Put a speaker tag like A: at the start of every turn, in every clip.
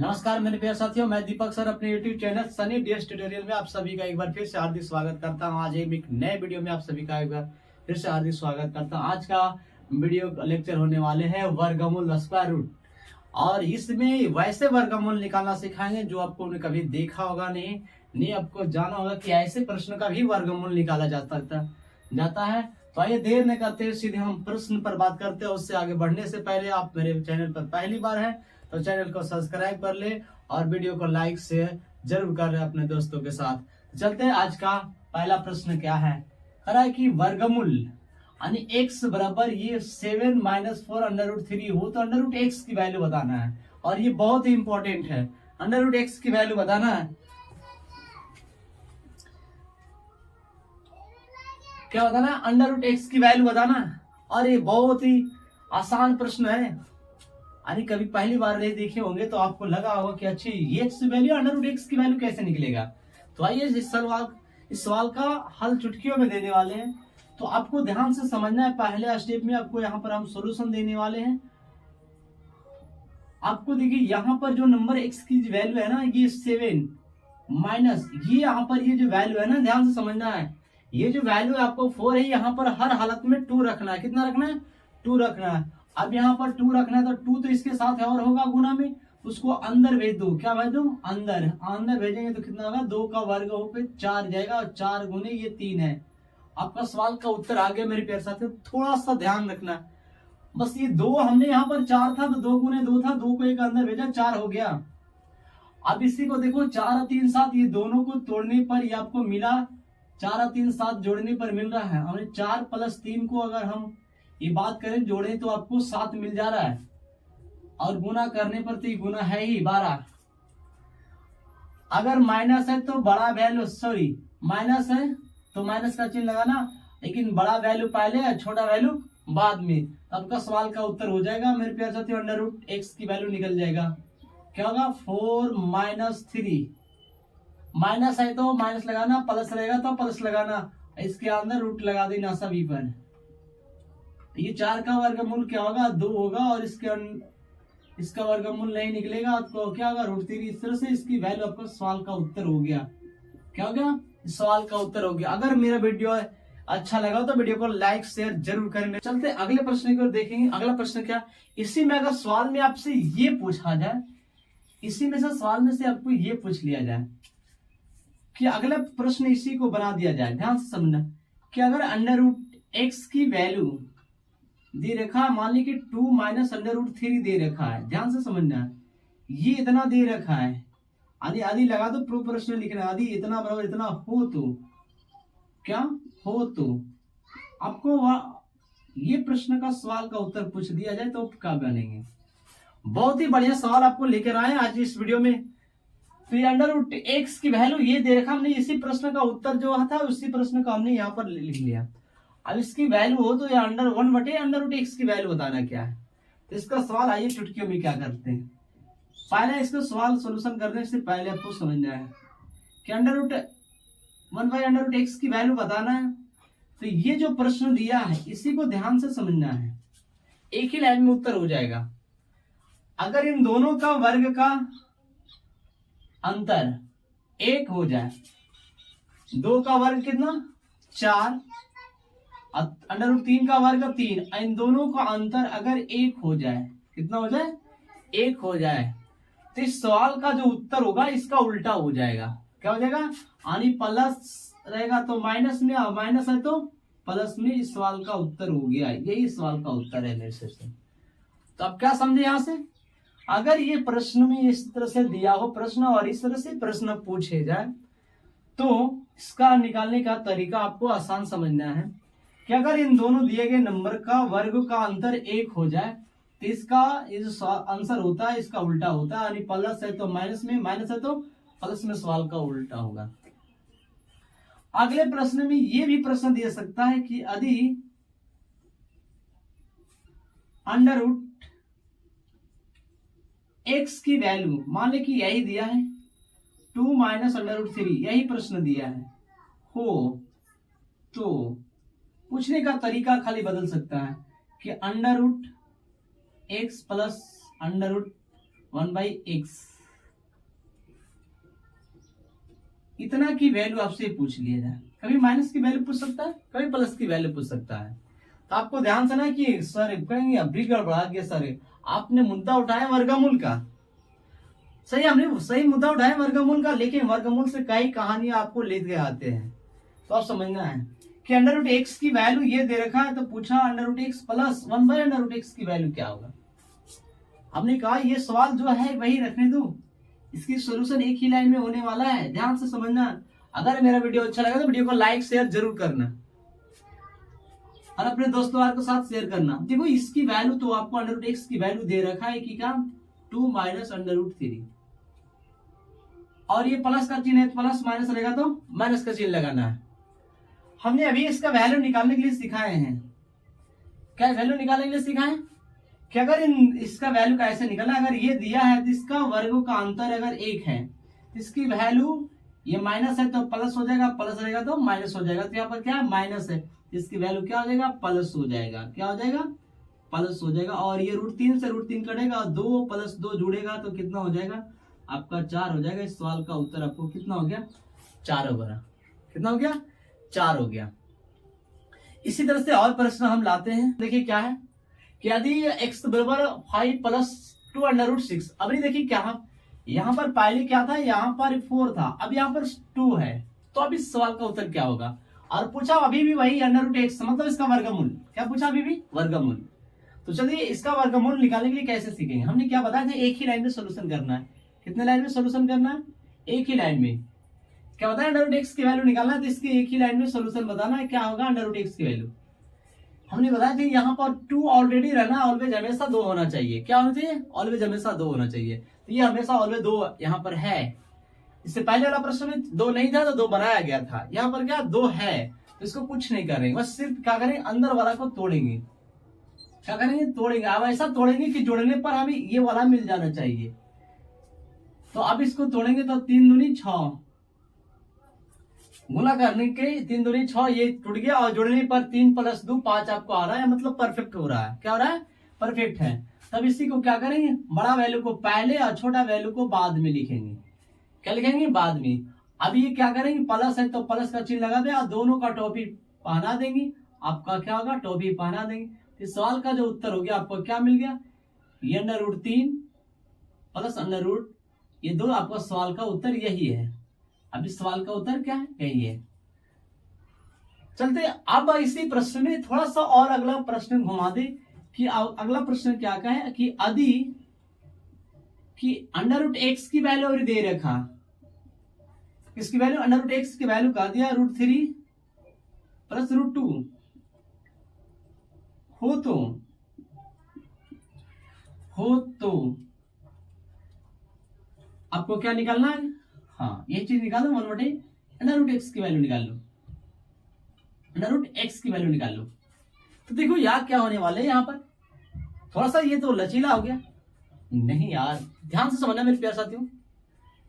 A: नमस्कार मेरे प्यारे साथियों, मैं दीपक सर अपने YouTube channel Sunny DS tutorial में आप सभी का एक बार फिर से हार्दिक स्वागत करता हूं। आज एक नए वीडियो में आप सभी का एक बार फिर से हार्दिक स्वागत करता हूं। आज का वीडियो लेक्चर होने वाले हैं वर्गमूल स्क्वायर रूट, और इसमें वैसे वर्गमूल निकालना सिखाएंगे जो आपको कभी देखा होगा नहीं आपको जाना होगा कि ऐसे प्रश्न का भी वर्गमूल निकाला जाता है। तो आइए देर न करते हुए सीधे हम प्रश्न पर बात करते हैं। उससे आगे बढ़ने से पहले आप मेरे चैनल पर पहली बार हैं तो चैनल को सब्सक्राइब कर ले और वीडियो को लाइक शेयर जरूर कर ले अपने दोस्तों के साथ। चलते हैं, आज का पहला प्रश्न क्या है। कह रहा है कि वर्गमूल यानी x बराबर ये 7 - 4 √3 हो तो √x की वैल्यू बताना है, और ये बहुत ही इंपॉर्टेंट है। √x की वैल्यू बताना है। क्या बताना है? √x की वैल्यू बताना है, और ये बहुत ही आसान प्रश्न है। यानी कभी पहली बार नहीं देखे होंगे तो आपको लगा होगा कि अच्छी ये x वैल्यू √x की वैल्यू कैसे निकलेगा। तो आइए इस सवाल का हल चुटकियों में देने वाले हैं, तो आपको ध्यान से समझना है। पहले स्टेप में आपको यहाँ पर हम सॉल्यूशन देने वाले हैं। आपको देखिए यहाँ पर जो नंबर x की वैल्यू है ना, ये 7 माइनस ये यहाँ पर ये जो वैल्यू है ना, ध्यान से समझना है। ये जो वैल्यू है आपको 4 है, यहाँ पर हर हालत में 2 रखना है। कितना रखना है? 2 रखना है। अब यहाँ पर 2 रखना है तो 2 तो इसके साथ और होगा गुना में, उसको अंदर भेज दो। क्या भेज दो? अंदर भेजेंगे तो कितना होगा? 2 का वर्ग हो पे 4 जाएगा, और 4 गुने ये 3 है। आपका सवाल का उत्तर आ गया मेरे प्यारे साथियों। थोड़ा सा ध्यान रखना, बस ये 2 हमने यहाँ पर 4 था तो 2 गुने 2 था, 2 को एक अंदर भेजा, 4 हो गया। अब इसी को देखो 4 और 3 7, ये दोनों को तोड़ने पर ये आपको मिला 4 और 3 7 जोड़ने पर मिल रहा है। हमने 4 + 3 को अगर हम ये बात करें जोड़े तो आपको 7 मिल जा रहा है, और गुना करने पर तो ये गुना है ही 12। अगर माइनस है तो बड़ा वैल्यू, सॉरी माइनस है तो माइनस का चिन्ह लगाना, लेकिन बड़ा वैल्यू पहले है छोटा वैल्यू बाद में। आपका सवाल का उत्तर हो जाएगा मेरे प्यारे साथियों, √x की वैल्यू निकल जाएगा। क्या होगा? 4 - 3। माइनस है तो माइनस लगाना, प्लस रहेगा तो प्लस लगाना, इसके अंदर रूट लगा देना सभी पर। ये 4 का वर्गमूल क्या होगा? 2 होगा, और इसका वर्गमूल नहीं निकलेगा तो क्या होगा? √3। इस तरह से इसकी वैल्यू आपका सवाल का उत्तर हो गया। क्या हो गया? सवाल का उत्तर हो गया। अगर मेरा वीडियो अच्छा लगा तो वीडियो को लाइक शेयर जरूर करें। चलते अगले प्रश्न की ओर देखेंगे। अगला प्रश्न क्या? इसी में अगर सवाल में आपसे ये पूछा जाए, इसी में से सवाल में से आपको ये पूछ लिया जाए कि अगला प्रश्न इसी को बना दिया जाए। ध्यान से समझना कि अगर √x की वैल्यू दे रखा है, मान ली कि 2 - √3 दे रखा है। ध्यान से समझना, ये इतना दे रखा है, आदि लगा दो, प्रो प्रश्न लिखना, आदि इतना बराबर इतना हो तो क्या हो तो आपको ये प्रश्न का सवाल का उत्तर पूछ दिया जाए तो क्या बनेंगे। बहुत ही बढ़िया सवाल आपको लेकर आए आज इस वीडियो में। तो ये √x की वैल्यू ये दे रखा, हमने इसी प्रश्न का उत्तर जो था उसी प्रश्न का हमने यहाँ पर लिख लिया। अब इसकी वैल्यू हो तो ये √1/√x की वैल्यू बताना क्या है। तो इसका सवाल आइए चुटकियों में क्या करते हैं। पहले इसका सवाल सॉल्यूशन करने से पहले आपको समझना है कि √1/√x की वैल्यू बताना है। तो ये जो प्रश्न दिया है इसी को ध्यान से समझना है, एक ही लाइन में उत्तर हो जाएगा। अगर इन दोनों का वर्ग का अंतर 1 हो जाए, 2 का वर्ग कितना? 4, √3 का वर्ग 3, इन दोनों का अंतर अगर 1 हो जाए, कितना हो जाए? 1 हो जाए, तो इस सवाल का जो उत्तर होगा इसका उल्टा हो जाएगा। क्या हो जाएगा? यानी प्लस रहेगा तो माइनस में, और माइनस है तो प्लस में। इस सवाल का उत्तर हो गया, यही सवाल का उत्तर है मेरे से। तो आप क्या समझे यहां से? अगर ये प्रश्न में इस तरह से दिया हो प्रश्न और इस तरह से प्रश्न पूछे जाए तो इसका निकालने का तरीका आपको आसान समझना है कि अगर इन दोनों दिए गए नंबर का वर्ग का अंतर 1 हो जाए तो इसका आंसर होता है, इसका उल्टा होता है। यानी प्लस है तो माइनस में, माइनस है तो प्लस में, सवाल का उल्टा होगा। अगले प्रश्न में ये भी प्रश्न दे सकता है कि यदि √x की वैल्यू, मान ले कि यही दिया है 2 - √3, यही प्रश्न दिया है हो तो पूछने का तरीका खाली बदल सकता है कि √x + √1/x इतना की वैल्यू आपसे पूछ लिया जाए। कभी माइनस की वैल्यू पूछ सकता है, कभी प्लस की वैल्यू पूछ सकता है। तो आपको ध्यान से ना कि सर कहेंगे अभी गड़बड़ा गया सर, आपने मुद्दा उठाया वर्गमूल का। सही, हमने सही मुद्दा उठाया वर्गमूल का, लेकिन वर्गमूल से कई कहानियां आपको लेते आते हैं। तो आप समझना है कि अंडर रूट एक्स की वैल्यू ये दे रखा है, तो पूछा under root x plus 1/√x की वैल्यू क्या होगा। हमने कहा ये सवाल जो है वही रखने दो, इसकी सोल्यूशन एक ही लाइन में होने वाला है, ध्यान से समझना। अगर मेरा वीडियो अच्छा लगा तो वीडियो को लाइक शेयर जरूर करना और अपने दोस्तों के साथ शेयर करना। देखो इसकी वैल्यू तो आपको अंडर रूट एक्स की वैल्यू दे रखा है कि क्या 2 - √3, और ये प्लस का चिन्ह है, प्लस माइनस रहेगा तो माइनस का चिन्ह लगाना है। हमने अभी इसका वैल्यू निकालने के लिए सिखाए हैं। क्या वैल्यू निकालने के लिए सिखाए कि अगर इसका वैल्यू कैसे निकलना, अगर ये दिया है तो इसका वर्गों का अंतर अगर 1 है, इसकी वैल्यू ये माइनस है तो प्लस हो जाएगा, प्लस रहेगा तो माइनस हो जाएगा। तो यहाँ पर क्या माइनस है, इसकी वैल्यू क्या हो जाएगा, प्लस हो जाएगा। क्या हो जाएगा, प्लस हो जाएगा। और ये √3 से √3 कटेगा, 2 + 2 जुड़ेगा तो कितना हो जाएगा आपका 4 हो जाएगा। इस सवाल का उत्तर आपको कितना हो गया, 4 हो गया। कितना हो गया, 4 हो गया। इसी तरह से और प्रश्न हम लाते हैं। देखिए क्या है कि यदि x बराबर 5 + 2√6, अब नहीं देखिए क्या, यहाँ पर पहले क्या था, यहाँ पर 4 था, अब यहाँ पर 2 है। तो अब इस सवाल का उत्तर क्या होगा। और पूछा अभी भी वही √x, मतलब इसका वर्गमूल। क्या पूछा, अभी भी वर्गमूल। तो चलिए इसका वर्गमूल निकालने के लिए कैसे सीखेंगे। हमने क्या बताया था, एक ही लाइन में सोल्यूशन करना है। कितने लाइन में सोल्यूशन करना है, एक ही लाइन में। क्या बताया, √x की वैल्यू निकालना है तो इसकी एक ही लाइन में सोल्यूशन बताना है। क्या होगा √x की वैल्यू, हमने बताया था यहाँ पर 2 ऑलरेडी रहना, ऑलवेज हमेशा 2 होना चाहिए। क्या होना चाहिए, ऑलवेज हमेशा 2 होना चाहिए। तो ये हमेशा ऑलवेज 2 यहाँ पर है। इससे पहले वाला प्रश्न में 2 नहीं था तो 2 बनाया गया था, यहाँ पर क्या 2 है, तो इसको कुछ नहीं करेंगे, बस सिर्फ क्या करेंगे, अंदर वाला को तोड़ेंगे। क्या करेंगे, तोड़ेंगे। अब ऐसा तोड़ेंगे कि जोड़ने पर हमें ये वाला मिल जाना चाहिए। तो अब इसको तोड़ेंगे तो 3 दूनी 6, गुना करने के 3 दूनी 6, ये टूट गया। और जोड़ने पर 3 + 2 5 आपको आ रहा है, मतलब परफेक्ट हो रहा है। क्या हो रहा है, परफेक्ट है। तब इसी को क्या करेंगे, बड़ा वैल्यू को पहले और छोटा वैल्यू को बाद में लिखेंगे। क्या लिखेंगे, बाद में। अब ये क्या करेंगे, प्लस है तो प्लस का चिन्ह लगा दें और दोनों का टोपी पहना देंगे। आपका क्या होगा, टोपी पहना देंगे। इस सवाल का जो उत्तर हो गया आपको क्या मिल गया, ये √3 प्लस √, ये दो आपका सवाल का उत्तर यही है। अब इस सवाल का उत्तर क्या है, यही है। चलते अब इसी प्रश्न में थोड़ा सा और अगला प्रश्न घुमा दे कि अगला प्रश्न क्या कहे कि यदि कि √x की वैल्यू और दे रखा, इसकी वैल्यू √x की वैल्यू का दिया √3 + √2 हो तो आपको क्या निकालना है, हाँ ये चीज निकाल दो, 1/√x की वैल्यू निकाल लो, √x की वैल्यू निकाल लो। तो देखो यार क्या होने वाले है यहाँ पर, थोड़ा सा ये तो लचीला हो गया। नहीं यार, ध्यान से समझना मेरे प्यारे साथियों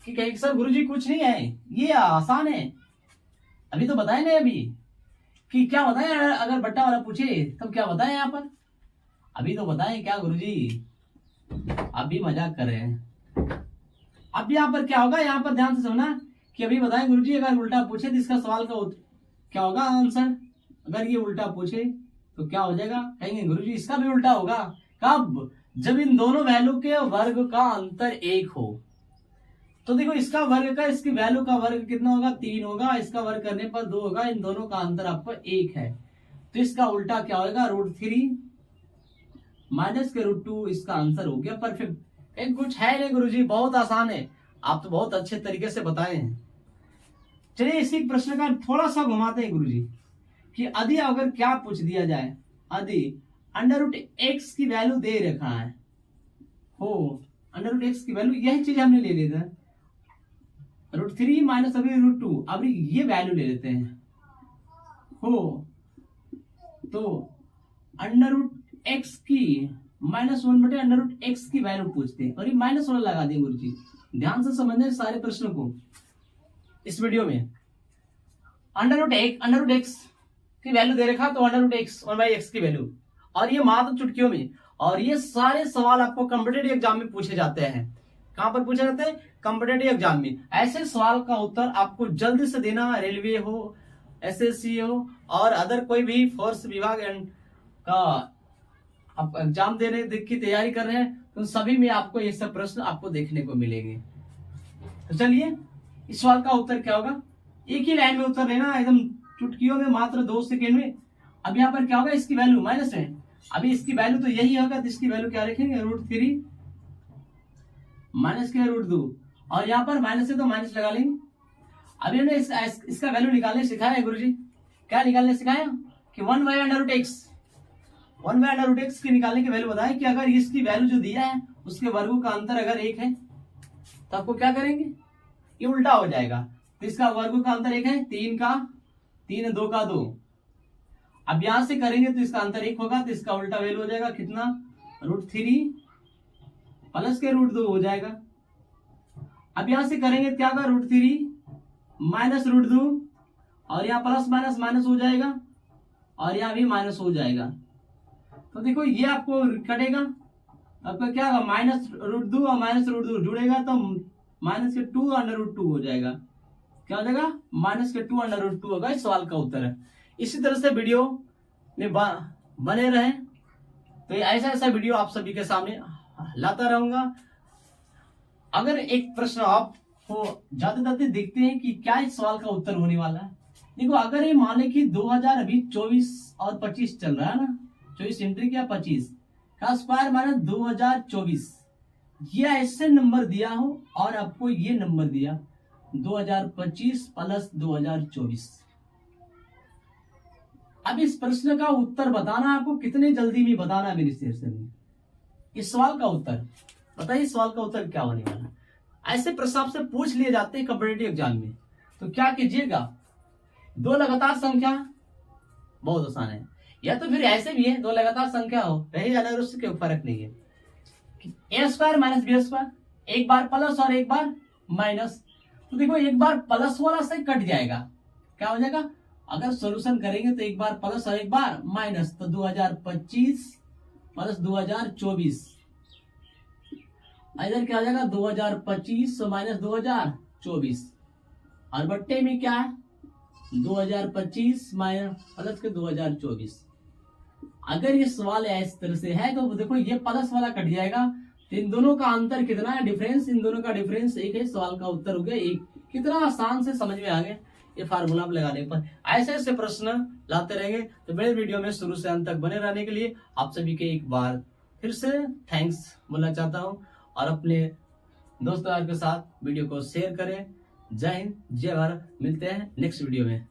A: कि कहें सर गुरुजी कुछ नहीं है, ये आसान है। अभी तो बताए नहीं, अभी कि क्या बताएं, अगर बट्टा वाला पूछे तब क्या बताएं यहाँ पर, अभी तो बताएं क्या गुरुजी, आप भी मजाक कर रहे हैं। अब यहाँ पर क्या होगा, यहाँ पर ध्यान से समझना कि अभी बताएं गुरुजी अगर उल्टा पूछे तो इसका सवाल का क्या होगा आंसर। अगर ये उल्टा पूछे तो क्या हो जाएगा, कहेंगे गुरुजी इसका भी उल्टा होगा। कब, जब इन दोनों वैल्यू के वर्ग का अंतर 1 हो। तो देखो इसका वर्ग का, इसकी वैल्यू का वर्ग कितना होगा, 3 होगा, इसका वर्ग करने पर 2 होगा, इन दोनों का अंतर आपको 1 है। तो इसका उल्टा क्या होगा, √3 - √2, इसका आंसर हो गया परफेक्ट। एक कुछ है नहीं गुरुजी, बहुत आसान है, आप तो बहुत अच्छे तरीके से बताए हैं। चलिए इसी प्रश्न का थोड़ा सा घुमाते हैं गुरुजी कि यदि अगर क्या पूछ दिया जाए, यदि √x की वैल्यू दे रखा है हो, √x की वैल्यू यही चीज हमने ले लेते हैं, √3 - अभी √2, अभी ये वैल्यू ले लेते हैं हो, तो √x की -1/√x की वैल्यू पूछते हैं, और ये माइनस वाला लगा दें गुरुजी। ध्यान से समझने सारे प्रश्नों को इस वीडियो में। √x की वैल्यू दे रखा, तो √x 1/x की वैल्यू, और ये मात्र चुटकियों में। और ये सारे सवाल आपको कॉम्पिटिटिव एग्जाम में पूछे जाते हैं। कहां पर पूछा जाता है? कॉम्पिटिटिव एग्जाम में। ऐसे सवाल का उत्तर आपको जल्दी से देना, रेलवे हो, एसएससी हो और अदर कोई भी फोर्स विभाग का आप एग्जाम देख की तैयारी कर रहे हैं तो सभी में आपको ये सब प्रश्न आपको देखने को मिलेंगे। तो चलिए इस सवाल का उत्तर क्या होगा? एक ही लाइन में उत्तर लेना, एकदम चुटकियों में, मात्र 2 सेकेंड में। अब यहाँ पर क्या होगा? इसकी वैल्यू माइनस है, अभी इसकी वैल्यू तो यही होगा, तो इसकी वैल्यू क्या रखेंगे? √3 माइनस के √2 और यहाँ पर माइनस है तो माइनस लगा लेंगे। अभी हमने इसका वैल्यू निकालने सिखाया है गुरुजी। क्या निकालने सिखाया? कि 1/√x, 1/√x की निकालने की वैल्यू बताएं कि अगर इसकी वैल्यू जो दिया है उसके वर्गों का अंतर अगर 1 है तो आपको क्या करेंगे? ये उल्टा हो जाएगा। तो इसका वर्गों का अंतर 1 है, 3 का 3 2 का 2। अब यहां से करेंगे तो इसका अंतर 1 होगा, तो इसका उल्टा वैल्यू हो जाएगा कितना? √3 प्लस के √2 हो जाएगा। अब यहां से करेंगे क्या होगा? √3 माइनस √2 और यहाँ प्लस माइनस माइनस हो जाएगा और यहाँ भी माइनस हो जाएगा। तो देखो ये आपको कटेगा, आपका क्या होगा? माइनस √2 और माइनस √2 जुड़ेगा तो माइनस के 2√2 हो जाएगा। क्या हो जाएगा? माइनस के 2√2 होगा। इस सवाल का उत्तर है। इसी तरह से वीडियो में बने रहे, तो ऐसा ऐसा वीडियो आप सभी के सामने लाता रहूंगा। अगर एक प्रश्न आपको ज्यादा देखते हैं कि क्या इस सवाल का उत्तर होने वाला है। देखो अगर ये मान लें कि 2024 और 25 चल रहा है ना, 24 एंट्री क्या 25 का स्क्वायर माइनस 2024, ये ऐसे नंबर दिया हो और आपको ये नंबर दिया 2025 प्लस 2024। अब इस प्रश्न का उत्तर बताना आपको कितने जल्दी में बताना है मेरी शेर से। इस सवाल का उत्तर बताइए, इस सवाल का उत्तर क्या होने वाला? ऐसे प्रश्न आपसे पूछ लिए जाते हैं कॉम्पिटिटिव एग्जाम में, तो क्या कीजिएगा? 2 लगातार संख्या बहुत आसान है, या तो फिर ऐसे भी है 2 लगातार संख्या हो रही जाना, उससे कोई फर्क नहीं है। a² माइनस b², एक बार प्लस और एक बार माइनस। तो देखो एक बार प्लस वाला से कट जाएगा, क्या हो जाएगा? अगर सॉल्यूशन करेंगे तो एक बार प्लस और एक बार माइनस, तो 2025 प्लस 2024, इधर क्या हो जाएगा? 2025 माइनस 2024 और बट्टे में क्या है? 2025 माइनस प्लस के 2024। अगर ये सवाल इस तरह से है तो देखो ये प्लस वाला कट जाएगा, तो इन दोनों का अंतर कितना है? डिफरेंस, इन दोनों का डिफरेंस 1 है। सवाल का उत्तर हो गया 1। कितना आसान से समझ में आ गया ये फार्मूला लगाने पर। ऐसे ऐसे प्रश्न लाते रहेंगे, तो मेरे वीडियो में शुरू से अंत तक बने रहने के लिए आप सभी के एक बार फिर से थैंक्स बोलना चाहता हूँ और अपने दोस्तों के साथ वीडियो को शेयर करें। जय हिंद, जय भारत। मिलते हैं नेक्स्ट वीडियो में।